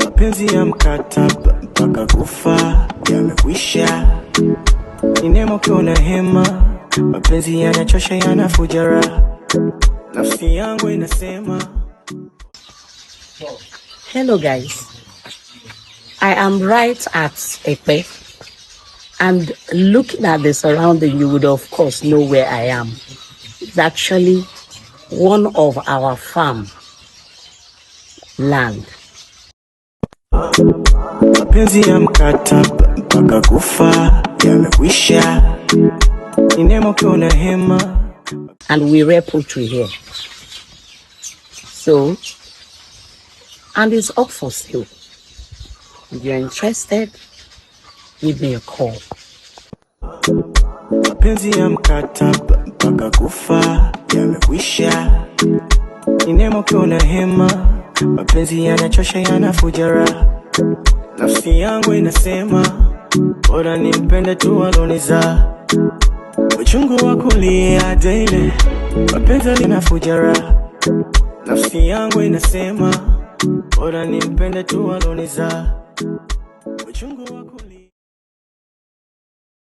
Mapenzi ya mkataba mpaka kufa yamekwisha. Inemo kiona hema, mapenzi yanachosha yanafujara. Nafsi yangu inasema. Hello guys, I am right at Igboduepe, and looking at the surrounding, you would of course know where I am. It's actually one of our farm land. Mapenzi ya mkataba mpaka kufa yamekwisha. Inemo kiona hema. And we rear poultry here. So, and it's up for sale. If you're interested, give me a call. Mapenzi ya mkataba mpaka kufa yamekwisha. Inemo kiona hema, mapenzi yanachosha yanafujara. Nafsi yangu inasema, bora nimpende tu aloniza. Uchungu wa kulia daily, mapenzi yanafujara. Nafsi yangu inasema, bora nimpende tu aloniza. Uchungu wa kulia